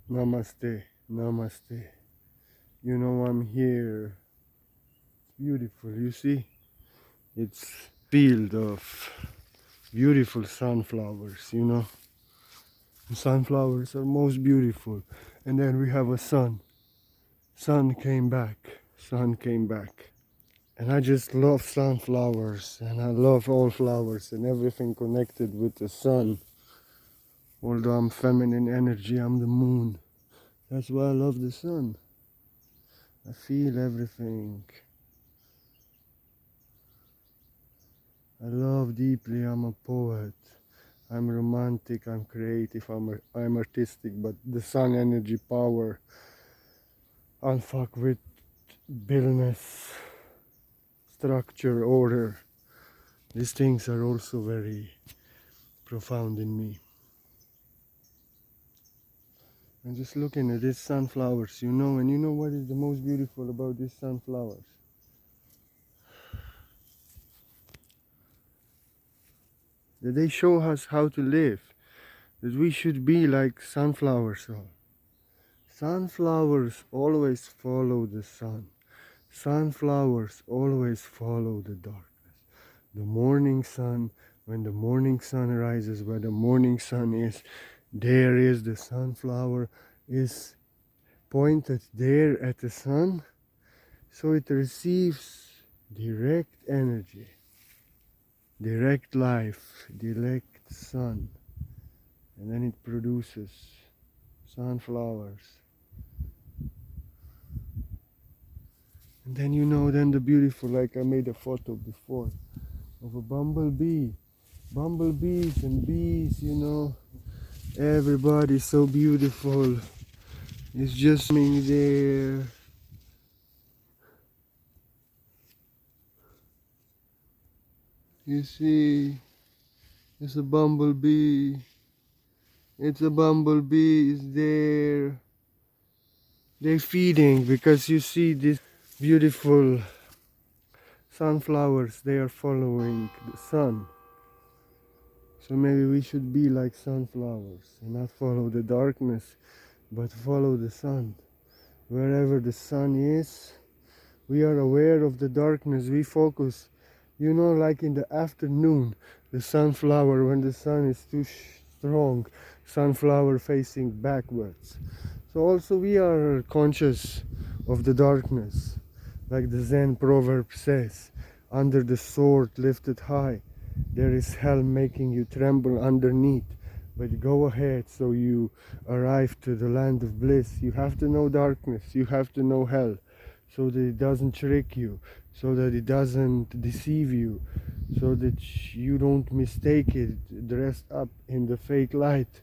Namaste, namaste. You know I'm here. Beautiful, you see? It's field of beautiful sunflowers, you know? Sunflowers are most beautiful. And then we have a sun. Sun came back. Sun came back. And I just love sunflowers and I love all flowers and everything connected with the sun. Although I'm feminine energy, I'm the moon. That's why I love the sun. I feel everything. I love deeply, I'm a poet. I'm romantic, I'm creative, I'm artistic, but the sun energy power, unfuck with billness, structure, order. These things are also very profound in me. And just looking at these sunflowers, you know, and you know what is the most beautiful about these sunflowers? That they show us how to live, that we should be like sunflowers. Sunflowers always follow the sun. Sunflowers always follow the darkness. The morning sun, when the morning sun rises, where the morning sun is, there is the sunflower is pointed there at the sun, so it receives direct energy, direct life, direct sun, and then it produces sunflowers. And then you know, then the beautiful, like I made a photo before of a bumblebee. Bumblebees and bees, you know, everybody's so beautiful. It's just me there. You see, it's a bumblebee. It's a bumblebee is there. They're feeding because you see these beautiful sunflowers, they are following the sun. So maybe we should be like sunflowers and not follow the darkness, but follow the sun. Wherever the sun is, we are aware of the darkness, we focus. You know, like in the afternoon, the sunflower, when the sun is too strong, sunflower facing backwards. So also we are conscious of the darkness, like the Zen proverb says, under the sword lifted high, there is hell making you tremble underneath. But go ahead, so you arrive to the land of bliss. You have to know darkness, you have to know hell, so that it doesn't trick you, so that it doesn't deceive you, so that you don't mistake it dressed up in the fake light.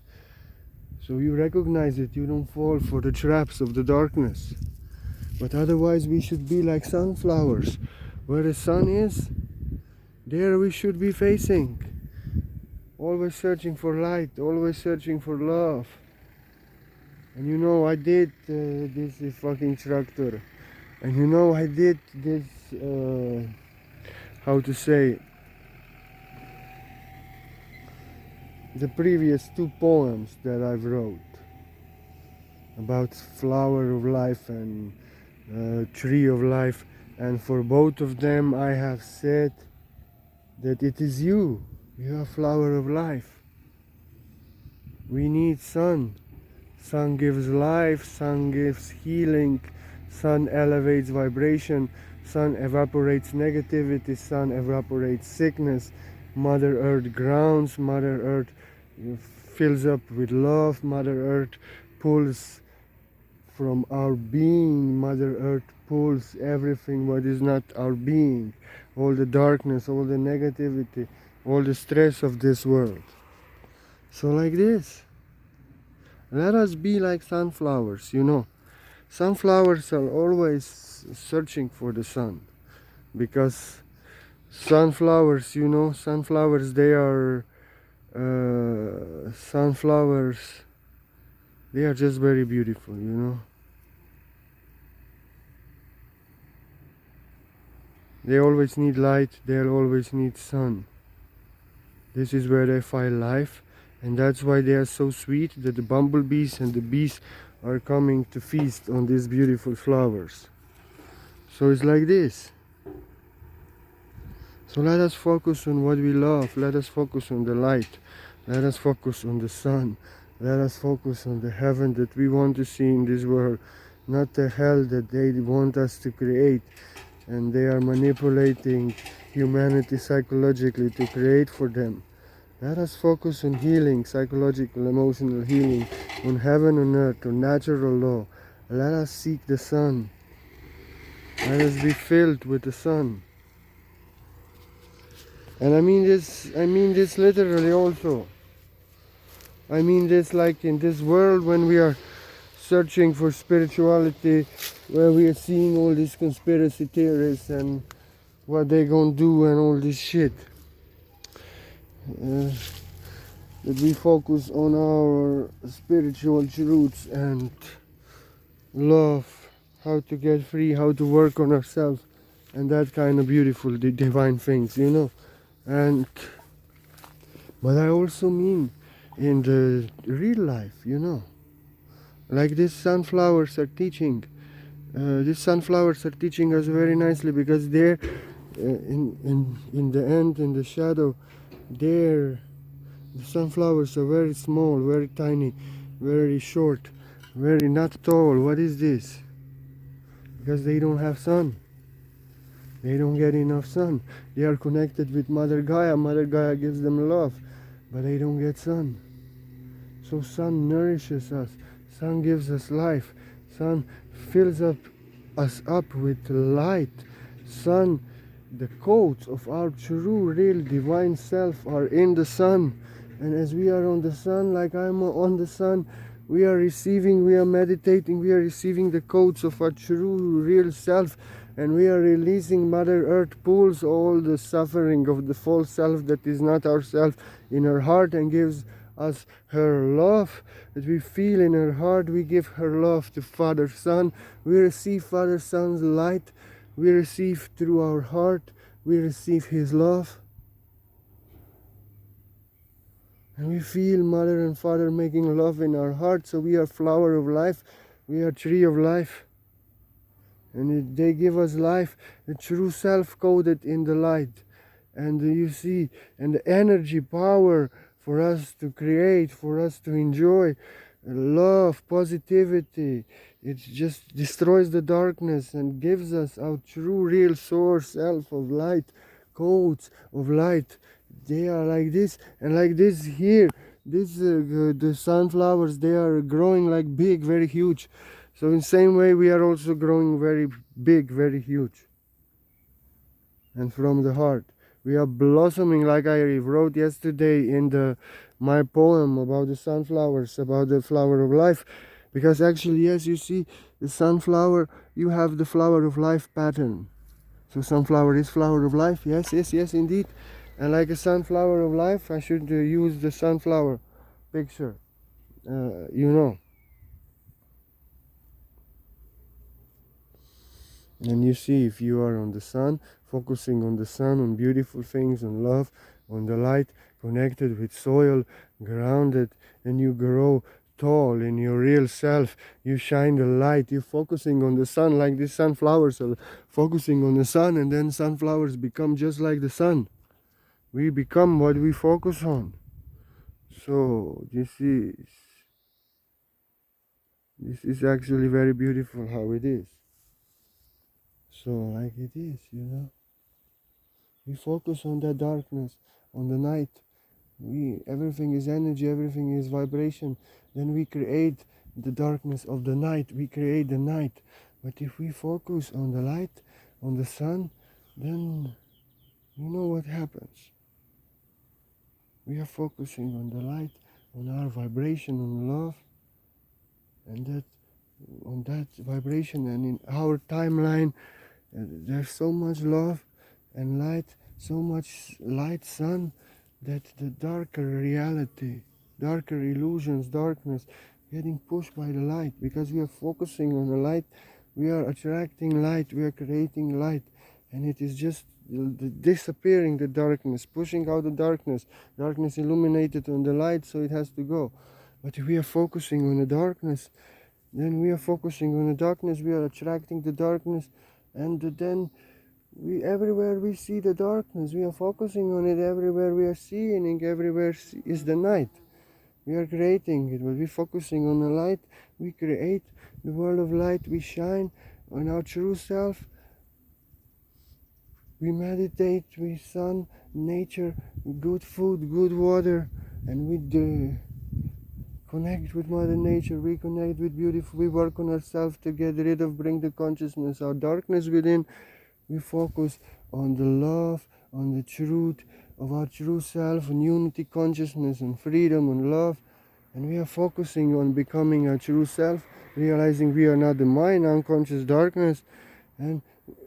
So you recognize it, you don't fall for the traps of the darkness. But otherwise we should be like sunflowers. Where the sun is, there we should be facing. Always searching for light, always searching for love. And you know, I did this fucking tractor. And you know, I did this, how to say, the previous two poems that I've wrote about flower of life and tree of life. And for both of them I have said that it is you are flower of life. We need sun. Sun gives life, sun gives healing, sun elevates vibration, sun evaporates negativity, sun evaporates sickness. Mother Earth grounds, Mother Earth fills up with love, Mother Earth pulls from our being, Mother Earth pulls everything what is not our being, all the darkness, all the negativity, all the stress of this world. So like this, let us be like sunflowers, you know. Sunflowers are always searching for the sun, because sunflowers, you know, sunflowers, they are sunflowers, they are just very beautiful, you know. They always need light, they always need sun. This is where they find life, And that's why they are so sweet, that the bumblebees and the bees are coming to feast on these beautiful flowers. So it's like this. So let us focus on what we love. Let us focus on the light. Let us focus on the sun. Let us focus on the heaven that we want to see in this world, not the hell that they want us to create. And they are manipulating humanity psychologically to create for them. Let us focus on healing, psychological, emotional healing, on heaven on earth, on natural law. Let us seek the sun. Let us be filled with the sun. And I mean this literally also. I mean this like in this world when we are searching for spirituality, where we are seeing all these conspiracy theories and what they gonna do and all this shit. That we focus on our spiritual truths and love, how to get free, how to work on ourselves, and that kind of beautiful divine things, you know. And but I also mean in the real life, you know, like these sunflowers are teaching. These sunflowers are teaching us very nicely, because they're in the end, in the shadow, the sunflowers are very small, very tiny, very short, very not tall. What is this? Because they don't have sun. They don't get enough sun. They are connected with Mother Gaia. Mother Gaia gives them love, but they don't get sun. So sun nourishes us. Sun gives us life. Sun fills us up with light. Sun, the codes of our true, real, divine self are in the sun. And as we are on the sun, like I'm on the sun, we are receiving, we are meditating, we are receiving the codes of our true, real self. And we are releasing. Mother Earth pulls all the suffering of the false self that is not ourself in her heart and gives us her love that we feel in her heart. We give her love to Father Son. We receive Father Son's light. We receive through our heart. We receive his love. And we feel Mother and Father making love in our heart. So we are flower of life. We are tree of life. And they give us life, the true self coded in the light. And you see, and the energy, power for us to create, for us to enjoy, love, positivity. It just destroys the darkness and gives us our true, real source, self of light, codes of light. They are like this, and like this here. The sunflowers, they are growing like big, very huge. So in the same way, we are also growing very big, very huge. And from the heart, we are blossoming, like I wrote yesterday in my poem about the sunflowers, about the flower of life. Because actually, yes, you see, the sunflower, you have the flower of life pattern. So sunflower is flower of life, yes, yes, yes, indeed. And like a sunflower of life, I should use the sunflower picture, you know. And you see, if you are on the sun, focusing on the sun, on beautiful things, on love, on the light, connected with soil, grounded, and you grow tall in your real self. You shine the light. You're focusing on the sun, like these sunflowers are focusing on the sun, and then sunflowers become just like the sun. We become what we focus on. So this is actually very beautiful how it is. So like it is, you know. We focus on the darkness, on the night. Everything is energy, everything is vibration. Then we create the darkness of the night. We create the night. But if we focus on the light, on the sun, then you know what happens. We are focusing on the light, on our vibration, on love, and on that vibration, and in our timeline, there's so much love and light, so much light, sun, that the darker reality, darker illusions, darkness, getting pushed by the light. Because we are focusing on the light, we are attracting light, we are creating light, and it is just disappearing the darkness, pushing out the darkness. Darkness illuminated on the light, so it has to go. But if we are focusing on the darkness, then we are focusing on the darkness, we are attracting the darkness, and then we everywhere we see the darkness, we are focusing on it, everywhere we are seeing, everywhere is the night. We are creating it, but we're focusing on the light, we create the world of light, we shine on our true self. We meditate with sun, nature, good food, good water, and we connect with Mother Nature, we connect with beautiful, we work on ourselves to get rid of, bring the consciousness, our darkness within. We focus on the love, on the truth of our true self, on unity consciousness, on freedom, on love. And we are focusing on becoming our true self, realizing we are not the mind, unconscious darkness, and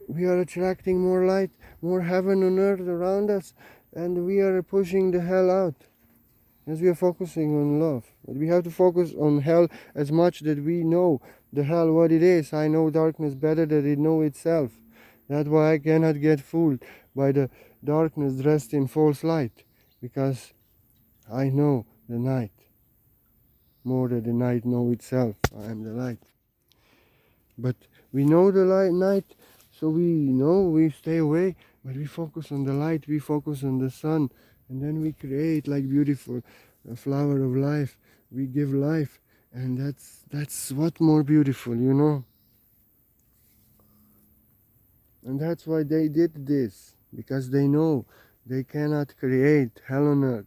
we are attracting more light, more heaven on earth around us, and we are pushing the hell out as we are focusing on love. But we have to focus on hell as much that we know the hell what it is. I know darkness better than it know itself. That's why I cannot get fooled by the darkness dressed in false light, because I know the night more than the night know itself. I am the light. But we know the night, so we know we stay away, but we focus on the light, we focus on the sun, and then we create like beautiful flower of life. We give life, and that's what more beautiful, you know. And that's why they did this, because they know they cannot create hell on earth.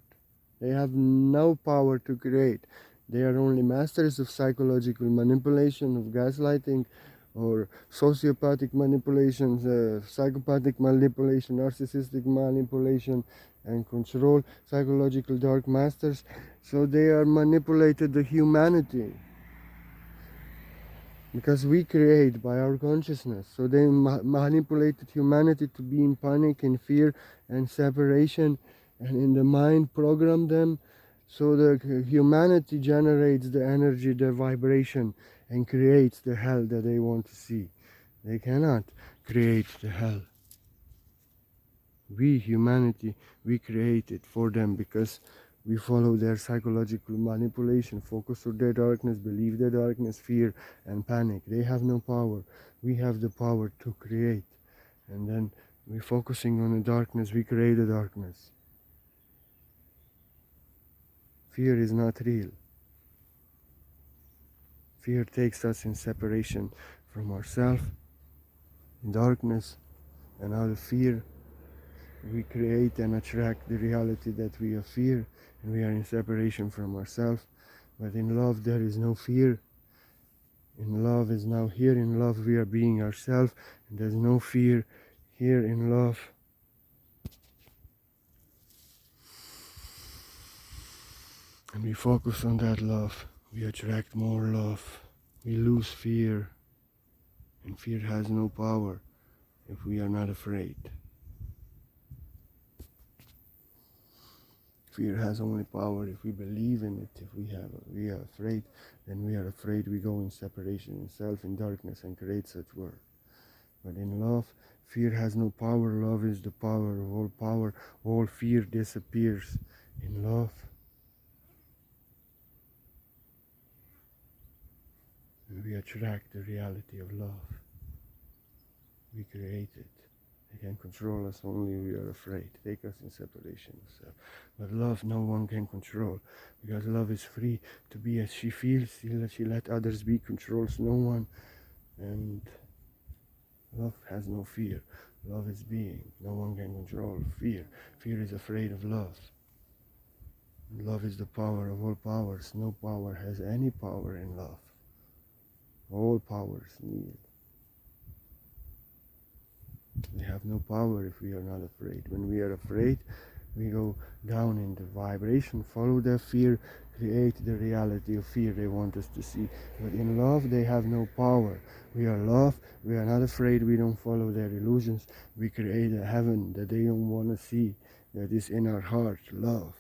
They have no power to create. They are only masters of psychological manipulation, of gaslighting, or sociopathic manipulations, psychopathic manipulation, narcissistic manipulation, and control, psychological dark masters. So they are manipulated the humanity, because we create by our consciousness. So they manipulated humanity to be in panic and fear and separation, and in the mind program them. So the humanity generates the energy, the vibration, and creates the hell that they want to see. They cannot create the hell. We, humanity, we create it for them, because we follow their psychological manipulation, focus on their darkness, believe their darkness, fear and panic. They have no power. We have the power to create. And then we're focusing on the darkness, we create the darkness. Fear is not real. Fear takes us in separation from ourselves, in darkness, and out of fear we create and attract the reality that we have fear, and we are in separation from ourselves. But in love there is no fear. In love is now here. In love we are being ourselves, and there's no fear here in love. And we focus on that love. We attract more love. We lose fear. And fear has no power if we are not afraid. Fear has only power if we believe in it. If we are afraid, then we are afraid. We go in separation, in self, in darkness, and create such world. But in love, fear has no power. Love is the power of all power. All fear disappears in love. And we attract the reality of love. We create it. They can control us only we are afraid, take us in separation of self. But love no one can control, because love is free to be as she feels. She let others be, controls no one. And love has no fear. Love is being. No one can control fear. Fear is afraid of love. Love is the power of all powers. No power has any power in love. All powers need. We have no power if we are not afraid. When we are afraid, we go down in the vibration, follow their fear, create the reality of fear they want us to see. But in love, they have no power. We are love, we are not afraid, we don't follow their illusions. We create a heaven that they don't want to see, that is in our heart, love.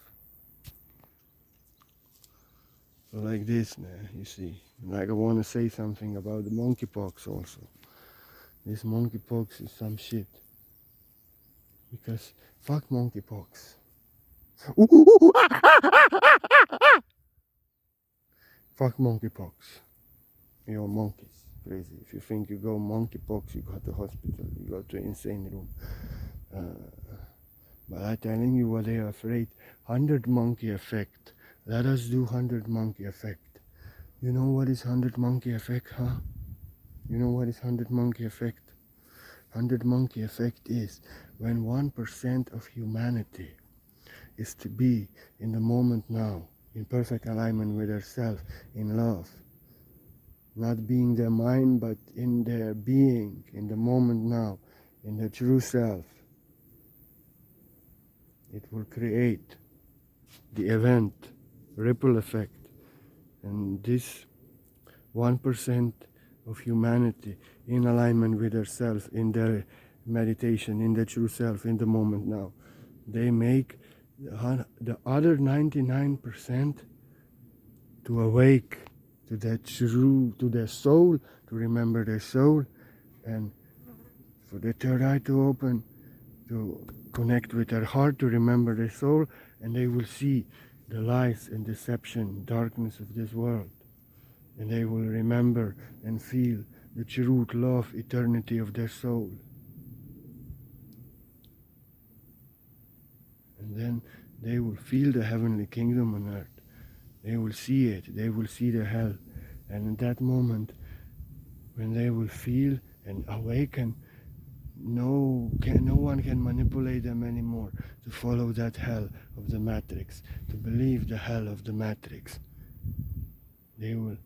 So like this, man, you see. Like I want to say something about the monkeypox also. This monkeypox is some shit. Because fuck monkeypox. Fuck monkeypox. You're monkeys. Crazy. If you think you go monkeypox, you go to hospital. You go to insane room. But I'm telling you what they are afraid. 100 monkey effect. Let us do 100 monkey effect. You know what is 100 monkey effect, huh? You know what is 100 monkey effect? 100 monkey effect is when 1% of humanity is to be in the moment now, in perfect alignment with herself, in love. Not being their mind, but in their being, in the moment now, in their true self. It will create the event, ripple effect. And this 1% of humanity in alignment with herself, in their meditation, in their true self, in the moment now, they make the other 99% to awake to their true, to their soul, to remember their soul, and for the third eye to open, to connect with their heart, to remember their soul, and they will see the lies and deception, darkness of this world. And they will remember and feel the truth, love, eternity of their soul. And then they will feel the heavenly kingdom on earth. They will see it. They will see the hell. And in that moment, when they will feel and awaken, no one can manipulate them anymore to follow that hell of the matrix, to believe the hell of the matrix. They will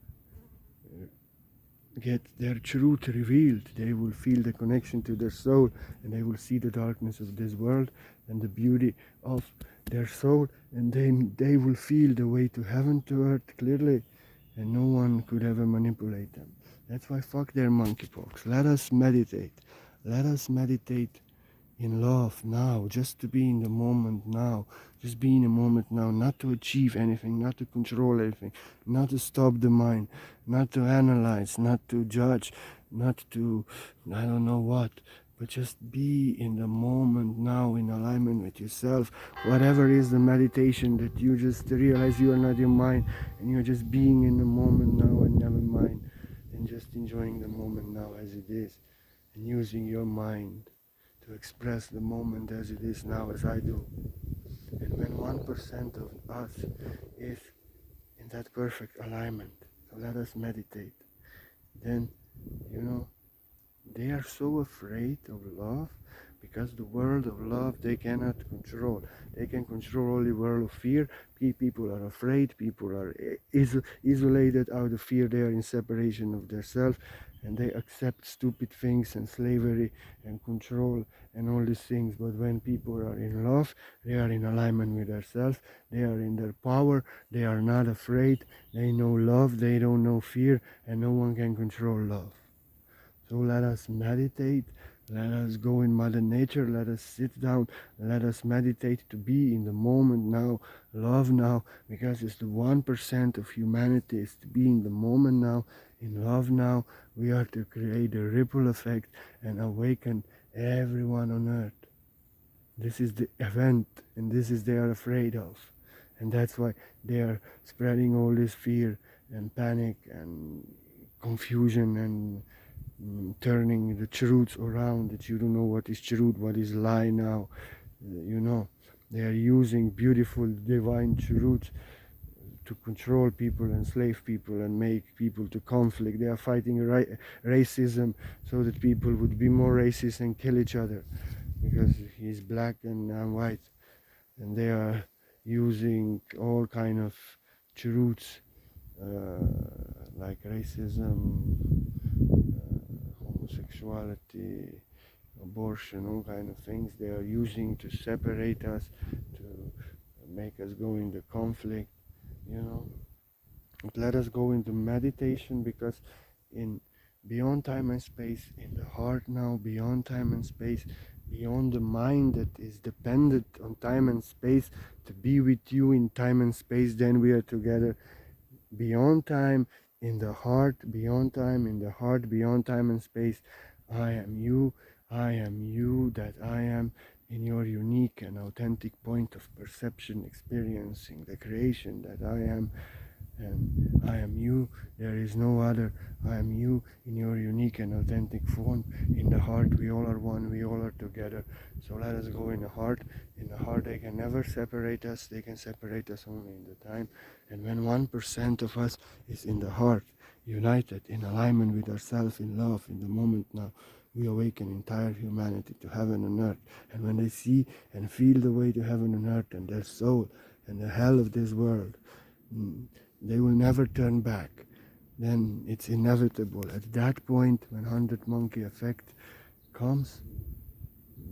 get their truth revealed. They will feel the connection to their soul, and they will see the darkness of this world and the beauty of their soul, and then they will feel the way to heaven, to earth clearly, and no one could ever manipulate them. That's why fuck their monkeypox. Let us meditate. Let us meditate in love now, just to be in the moment now, just be in the moment now, not to achieve anything, not to control anything, not to stop the mind, not to analyze, not to judge, not to I don't know what, but just be in the moment now, in alignment with yourself. Whatever is the meditation, that you just realize you are not your mind, and you're just being in the moment now and never mind, and just enjoying the moment now as it is, and using your mind to express the moment as it is now, as I do. And when 1% of us is in that perfect alignment, so let us meditate, then, you know, they are so afraid of love because the world of love they cannot control. They can control only world of fear. People are afraid, people are isolated out of fear, they are in separation of themselves, and they accept stupid things and slavery and control and all these things. But when people are in love, they are in alignment with themselves, they are in their power, they are not afraid, they know love, they don't know fear, and no one can control love. So let us meditate, let us go in Mother Nature, let us sit down, let us meditate to be in the moment now, love now, because it's the 1% of humanity is to be in the moment now, in love now. We are to create a ripple effect and awaken everyone on earth. This is the event, and this is they are afraid of. And that's why they are spreading all this fear and panic and confusion and turning the truths around, that you don't know what is truth, what is lie now. You know, they are using beautiful divine truths to control people, enslave people, and make people to conflict. They are fighting racism so that people would be more racist and kill each other because he's black and I'm white. And they are using all kind of truths like racism, homosexuality, abortion, all kind of things they are using to separate us, to make us go into conflict, you know. But let us go into meditation, because in beyond time and space, in the heart now, beyond time and space, beyond the mind that is dependent on time and space to be with you in time and space, then we are together. Beyond time, in the heart, beyond time, in the heart, beyond time and space, I am you, that I am, in your unique and authentic point of perception, experiencing the creation that I am, and I am you, there is no other. I am you in your unique and authentic form. In the heart, we all are one, we all are together. So let us go in the heart. In the heart, they can never separate us, they can separate us only in the time. And when 1% of us is in the heart, united, in alignment with ourselves, in love, in the moment now, we awaken entire humanity to heaven and earth. And when they see and feel the way to heaven and earth and their soul and the hell of this world, they will never turn back. Then it's inevitable. At that point, when 100 monkey effect comes,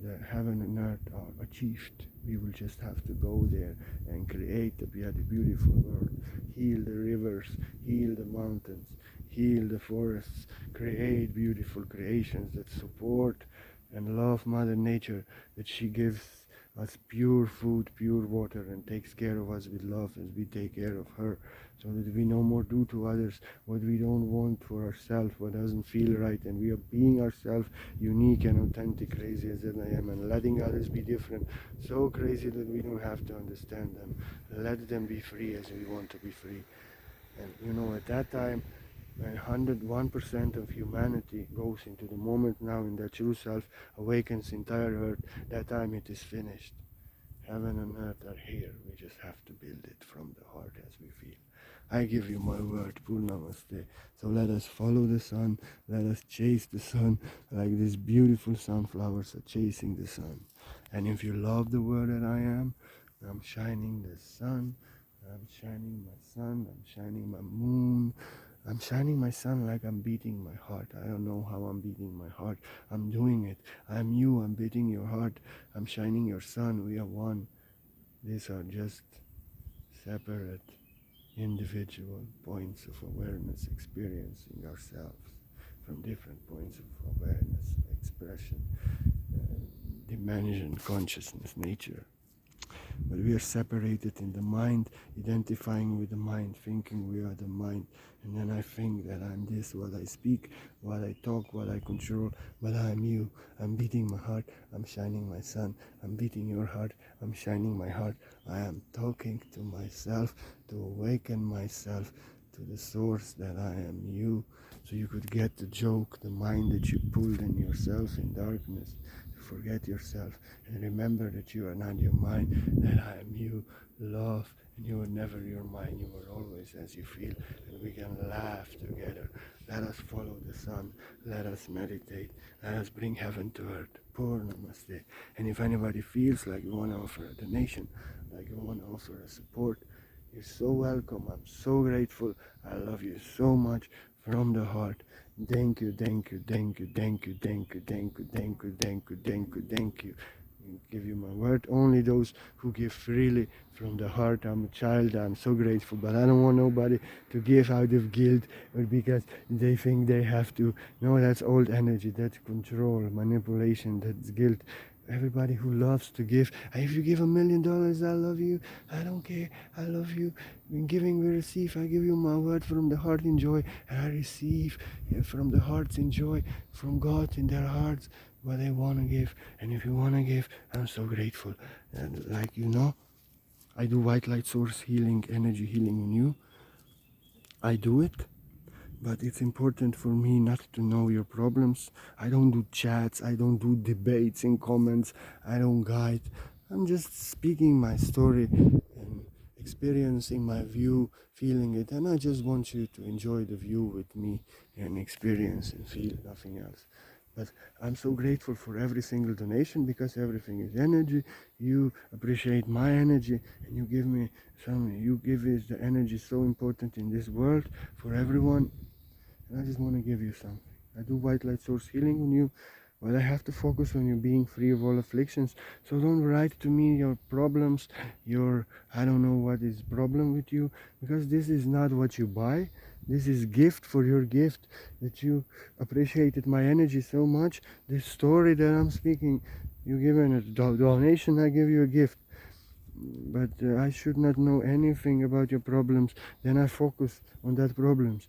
the heaven and earth are achieved. We will just have to go there and create a beautiful world. Heal the rivers, heal the mountains, heal the forests, create beautiful creations that support and love Mother Nature, that she gives us pure food, pure water, and takes care of us with love as we take care of her, so that we no more do to others what we don't want for ourselves, what doesn't feel right, and we are being ourselves, unique and authentic, crazy as I am, and letting others be different, so crazy that we don't have to understand them. Let them be free as we want to be free. And at that time, when 101% of humanity goes into the moment now in their true self, awakens entire earth, that time it is finished. Heaven and earth are here. We just have to build it from the heart as we feel. I give you my word, Purnamaste. So let us follow the sun, let us chase the sun like these beautiful sunflowers are chasing the sun. And if you love the word that I am, I'm shining the sun, I'm shining my sun, I'm shining my moon, I'm shining my sun like I'm beating my heart. I don't know how I'm beating my heart. I'm doing it. I'm you, I'm beating your heart. I'm shining your sun. We are one. These are just separate individual points of awareness, experiencing ourselves from different points of awareness, expression, dimension, consciousness, nature. But we are separated in the mind, identifying with the mind, thinking we are the mind. And then I think that I'm this, what I speak, what I talk, what I control, but I'm you. I'm beating my heart, I'm shining my sun. I'm beating your heart, I'm shining my heart. I am talking to myself to awaken myself to the source that I am you. So you could get the joke, the mind that you pulled in yourself in darkness. Forget yourself and remember that you are not your mind, that I am you, love, and you are never your mind, you are always as you feel, and we can laugh together. Let us follow the sun, let us meditate, let us bring heaven to earth. Purnamaste. And if anybody feels like you want to offer a donation, like you want to offer a support, you're so welcome. I'm so grateful. I love you so much from the heart. Thank you, thank you, thank you, thank you, thank you, thank you, thank you, thank you, thank you, thank you. I give you my word. Only those who give freely from the heart. I'm a child. I'm so grateful, but I don't want nobody to give out of guilt or because they think they have to. No, that's old energy. That's control, manipulation. That's guilt. Everybody who loves to give, if you give $1 million, I love you. I don't care. I love you. In giving, we receive. I give you my word from the heart in joy, and I receive from the hearts in joy, from God in their hearts, what they want to give. And if you want to give, I'm so grateful. And I do white light source healing, energy healing in you. I do it. But it's important for me not to know your problems. I don't do chats, I don't do debates in comments, I don't guide. I'm just speaking my story and experiencing my view, feeling it, and I just want you to enjoy the view with me and experience and feel, nothing else. But I'm so grateful for every single donation because everything is energy. You appreciate my energy and you give me some, you give us the energy so important in this world for everyone. And I just want to give you something. I do white light source healing on you, but I have to focus on you being free of all afflictions. So don't write to me your problems, I don't know what is problem with you, because this is not what you buy. This is gift for your gift, that you appreciated my energy so much. This story that I'm speaking, you given a donation, I give you a gift. But I should not know anything about your problems. Then I focus on that problems.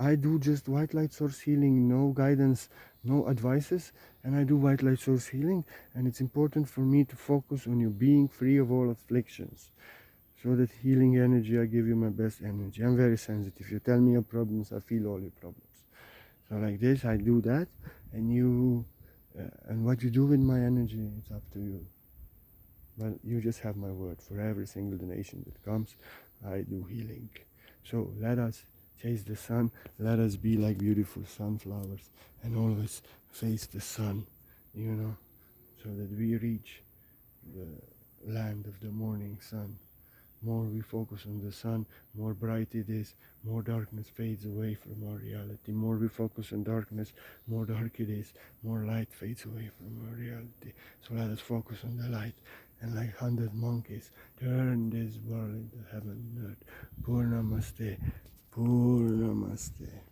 I do just white light source healing, no guidance, no advices. and I do white light source healing, and it's important for me to focus on you being free of all afflictions. So that healing energy, I give you my best energy. I'm very sensitive. You tell me your problems, I feel all your problems. So like this, I do that, and you, and what you do with my energy, it's up to you. But you just have my word. For every single donation that comes, I do healing. So let us chase the sun. Let us be like beautiful sunflowers and always face the sun, you know, so that we reach the land of the morning sun. More we focus on the sun, more bright it is, more darkness fades away from our reality. More we focus on darkness, more dark it is, more light fades away from our reality. So let us focus on the light, and like 100 monkeys, turn this world into heaven and earth. Purnamaste, Purnamaste.